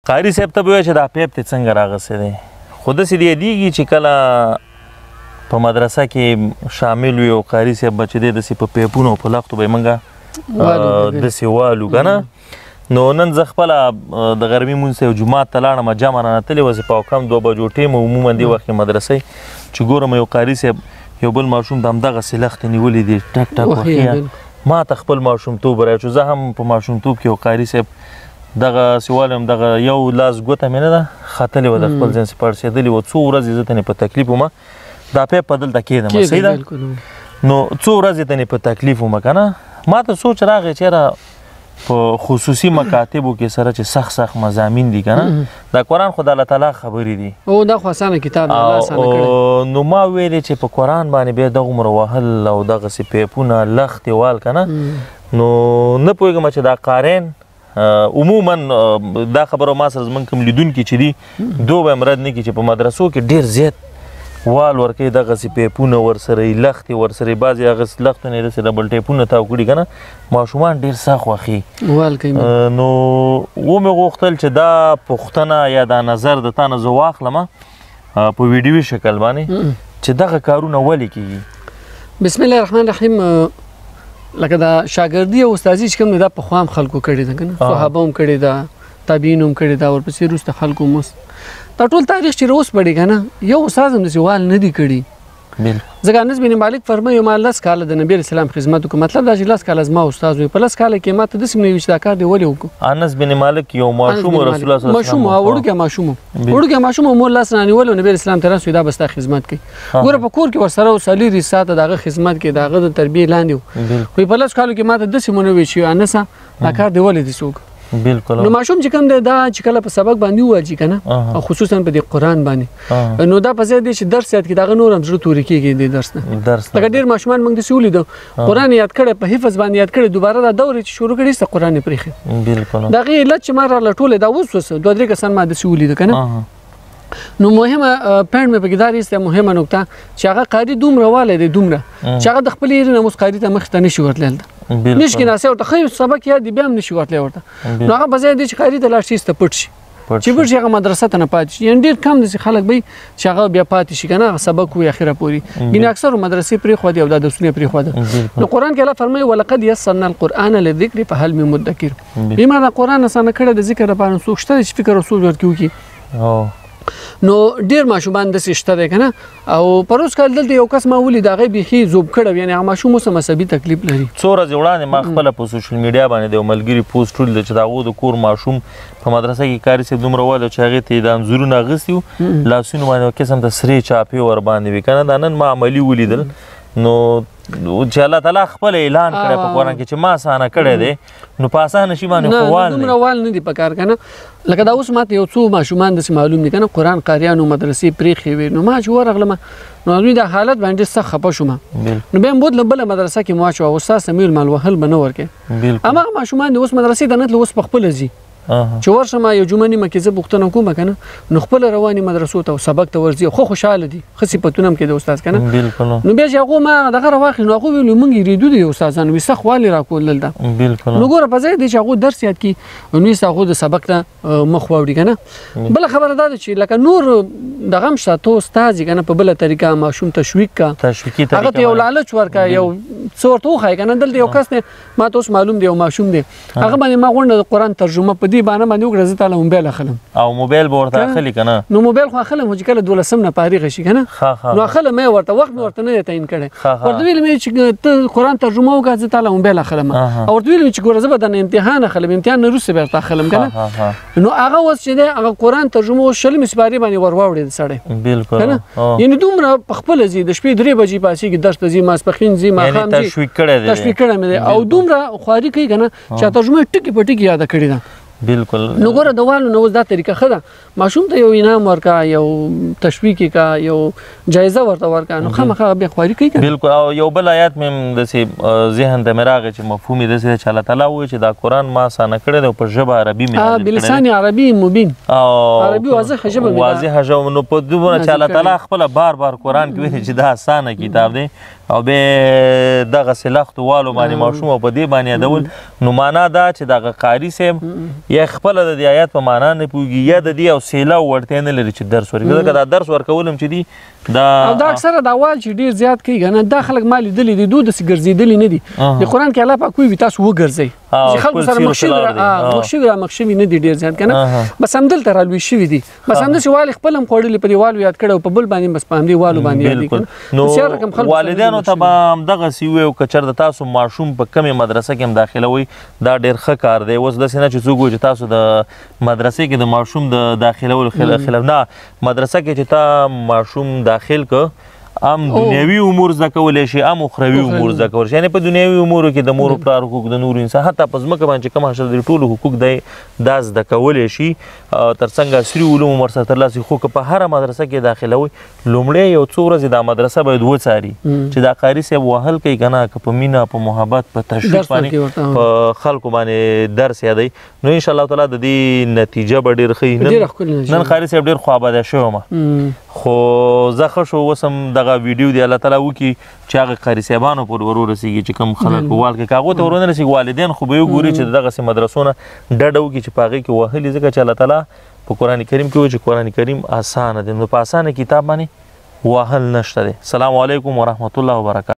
قاري صاحب ته به وایه چې دا پیپ دې څنګه راغسې دی خو داسې دې یادېږي چې کله په مدرسه کې شامل وي او قاري صاحب به چې دی داسې په پیپونو او په لختو به یې موږ داسې والو که نه نو نن زه خپله د غرمې مونځ ته یو جومات ته لاړم جمع رانتلې وه چې په کم 2 بجو ټیم عموما دې وخت کې مدرسې چې ګورم یو قاري صاحب یو بل ماشوم د همدغسې لختې نیولې دي ټک ټک وښیه ما ته خپل ماشومتوب رایاد شو زه هم په ماشومتوب کې یو قاري صاحب دغسې وایم دغه یو لاس ګوته مې نه ده ختلې وه د خپل ځان سې پړسېدلې وه څو ورځې زه ته په تکلیف ومه دا پیپ په دلته کېدم صحیح ده نو څو ورځې ته په تکلیف ومه که نه ما ته سوچ راغی چېرې په خصوصي مکاتبو کې سره چې سخت مضامین دي که نه دا قرآن خو د الله تعالی خبرې دي او دا خو اسانه کتاب دی الله اسانه کړی نو ما ویلې چې په قرآن باندې بیا دغومره وهل او دغسې پیپونه لختې وال که نه نو نه پوهېږم چې دا قارین عموما دا خبره ما سره زموږ کوم لیدونکي چې دي دوی به یې رد نه کړي چې په مدرسو کې ډېر زیات وال ورکوي دغسې پیپونه ورسره یي لختې ورسره یي بعضې هغسې لختونه یې داسې ډبل ټیپونه تاو کړي که نه ماشومان ډېر سخت خوښي نو ومې غوښتل چې دا پوښتنه یا دا نظر د تا نه زه واخلمه په ویډیوي شکل باندې چې دغه کارونه ولې کېږي بسم الله الرحمن الرحیم لکه دا شاګردي او استادي چې کوم دا پخوا هم خلکو کړې ده که نه صحابه هم کړې ده تابعین هم کړې ده ورپسې وروسته خلکو هم دا ټول تاریخ چې اوس پړې که نه یو استاد هم داسې وال نه دي کړي ځکه انس بن مالک فرمایي ما 10 کاله د نبي اسلام خدمت وکړ مطلب دا چې 10 کاله زما استاد وي په 10 کاله کې ما ته داسې نه وي چې دا کار دی ولې وکړو انس بن مالک یو ماشوم رسول الله صلی الله علیه وسلم وړوکی ماشوم مور لاس نه نیول نبي اسلام ته رسول دا بستا خدمت کوي ګوره په کور کې ورسره وسالي رساته دغه خدمت کې دغه د تربیه لاندې خو په 10 کالو کې ما ته داسې مونږ وي چې انس دا کار دی ولې دې څوک بالکل نو ماشوم چې کوم دی دا چې کله په سبق باندې وواجي که نه خصوصا په دې قرآن باندې نو دا په ځای دی چې درس یاد کړي د هغه نور هم زړه تورې کېږي دې درس نه لکه ډېر ماشومان موږ داسې ولیدو قرآن یاد کړی په حفظ باندې یاد کړی دوباره دا دورې چې شروع کړي هېڅ قرآن یې پرېښی د هغې علت چې ما رالټولې دا اوس 2-3 کسان ما داسې ولیده که نه نو مهمه پوینټ مې پکې دا ایسته مهمه نکته چې هغه قاري دومره والی دی دومره چې هغه د خپلې هیرې نه اوس قاري ته مخې ته نشي ورتللی نشي ناسې ورته ښه سبق یاد دی بیا هم نشي ورتلی ورته نو هغه په ځای دی چې قاري ته لاړ شي ایسته پټ شي چې پټ شي هغه مدرسه ته نه پاتې شي یعنې ډېر کم داسې خلک به چې هغه بیا پاتې شي که نه هغه سبق وي اخره پورې ګینې اکثرو مدرسې پرېښودې او دا درسونه یې پرېښوده نو قرآن کې الله فرمایي ولقد یسرنا القرآن للذکر فهل من مدکر بما دا قرآن اسانه کړی د ذکر لپاره څوک شته چې فکر او سوچ ورکړي وکړي نو ډیر ماشومان داسې شته دی که نه او پروس کال دلته یو کس ما ولید هغه بیخي زوب کړی یعنې هغه ماشوم اوس هم عصبي تکلیف لري څو ورځې وړاندې ما خپله په سوشل میډیا باندې د یو ملګري پوسټ ولید چې د هغو د کور ماشوم په مدرسه کې قاري صاحب دومره وایي چې هغې ته یې د انځورونه اخیستي وو لاسونو باندې یو قسم د سرې چاپې ورباندې وي که نه دا نن ما عملي ولیدل نو چې الله تعالی خپل اعلان کړی په قرآن کې چې ما اسانه کړی دی نو په اسانه شي باندې خو وال دومره وال نه دي پکار که نه لکه دا اوس ماته یو څو ماشومان داسې معلوم دي که نه قرآن قاریانو مدرسې پرېښې وې نو ما چې ورغلم نو دوی دا حالت باندې سخت خفه شوم نو بیا هم بوتلم بله مدرسه کې مو واچوه استاد سمیع المال وهل به نه ورکوې هماغه ماشومان دي اوس مدرسې ته نتلو اوس په خپله ځي چې ورشم یو جمعه نیمه کې زه پوښتنه کوم که نه نو خپله روانې مدرسو ته سبق ته ورځي خو خوشحاله دي ښه صفتونه هم کېده استاد که نه نو بیا چې هغو ما دغه راواخلي نو هغو ویلو موږ یې ریدو دي استادانو وي سخت والې راکول دلته نو ګوره په ځای دی چې هغو درس یاد کړي نو ایسته هغو د سبق ته مخ واوړي که نه بله خبره دا ده چې لکه نور دغه هم شته ته استاد یې که نه په بله طریقه ماشوم تشویق کا هغه ته یو لالچ ورکړه یو څه ورته وښایې که نه دلته یو کس دی ما ته اوس معلوم دی یو ماشوم دی هغه باندې ما غونډه د قرآن ترجمه په دې باندې وکړه زه تاله موبایل اخلم او موبایل به ورته اخلي که نه نو موبایل خو اخلم خو چې کله 12 نه فارغه شي که نه نو اخلم یې ورته وخت مې ورته نه دی تعین کړی ورته ویلم چې ته قرآن ترجمه وکړه زه تاله موبایل اخلم او ورته ویلم چې ګوره زه به درنه امتحان اخلم امتحان نه وروسته به ورته اخلم که نه نو هغه اوس چې دی هغه قرآن ترجمه اوس 20 سپارې باندې ور واوړېد سړی بالکل که نه یعنې دومره په خپله ځي د شپې 3 بجې پاسېږي درس ته ځي ماسپښین ځي ماښام ځي تشویق کړی مې دی او دومره خواري کوي که نه چې ترجمه ټکي په ټکي یاده کړې ده بالکل نو ګوره د والو نه اوس دا طریقه ښه ده ماشوم ته یو انعام ورکړه یو تشویق یې کړه یو جایزه ورته ورکړه نو خامخا بیا خواري کوي که بالکل او یو بل آیات مې هم داسې ذهن ته مې راغی چې مفهوم یې داسې دی چې الله تعالی ووایي چې دا قرآن ما اسانه کړی دی او په ژبه عربي مې نازل کړی دی بلسان عربي مبین عربي واضحه ژبه واضحه ژبه نو په دومره چې الله تعالی خپله بار بار قرآن کې ویلي چې دا اسانه کتاب دی او بیا دغسې لختو والو باندې ماشوم او په دې باندې یادول نو معنا دا چې دغه قاري صاحب یا خپله د دې آیات په معنا نه پوهېږي یا د دې او سیله وړتیا نه لري چې درس ورکړي ځکه دا درس ورکول هم چې دي او دا اکثره دا وال چې ډېر زیات کوي که نه دا خلک ما لیدلي دي دوی داسې ګرځېدلي نه دي د قرآن کې الله پاک وایي تاسو وګرځئ چې خلکو سره مخ شوي مخ شوي نه دي ډېر زیات که نه بس همدلته رالوي شوي دي بس همداسې والې خپل هم خوړلي په دې والو یاد کړی او په بل باندې بس په همدې والو باندې نو والدینو ته به همدغسې ووایو که چېرته تاسو ماشوم په کمې مدرسه کې هم داخلوئ دا ډېر ښه کار دی اوس داسې نه چې څوک وایي چې تاسو د مدرسې کې د ماشوم د داخلولو خلاف نه مدرسه کې چې تا ماشوم داخل که هم دنیوي امور زده کولی شي هم اخروي امور زده کولی شي یعنې په دنیوي امورو کې د مور و پلار حقوق د نورو انسان حتی په ځمکه باندې چې کوم حاصل دی ټولو حقوق دی دا زده کولی شي تر څنګه عصري علوم هم ورسره ترلاسه خو که په هره مدرسه کې داخلوئ لومړی یو څو ورځې دا مدرسه باید وڅاري چې دا قاري صاحب وهل کوي که نه که په مینه په محبت په تشویق باندې په خلکو باندې درس یادوي نو انشاءالله تعالی د دې نتیجه به ډېر ښه نن قاري صاحب ډېر خوابده شوی یم خو زه ښه شو اوس هم دغه ویډیو دی الله تعالی وکړي چې هغه قاري صاحبانو پورې ور ورسېږي چې کوم خلک په وال کې که هغو ته ور ونه رسېږي والدین خو به یې وګوري چې د دغسې مدرسو نه ډډه وکړي چې په هغې کې وهلي ځکه چې الله تعالی په قرآن کریم کې وایي چې قرآن کریم اسانه دی نو په اسانه کتاب باندې وهل نشته دی. السلام علیکم ورحمت الله وبرکاته.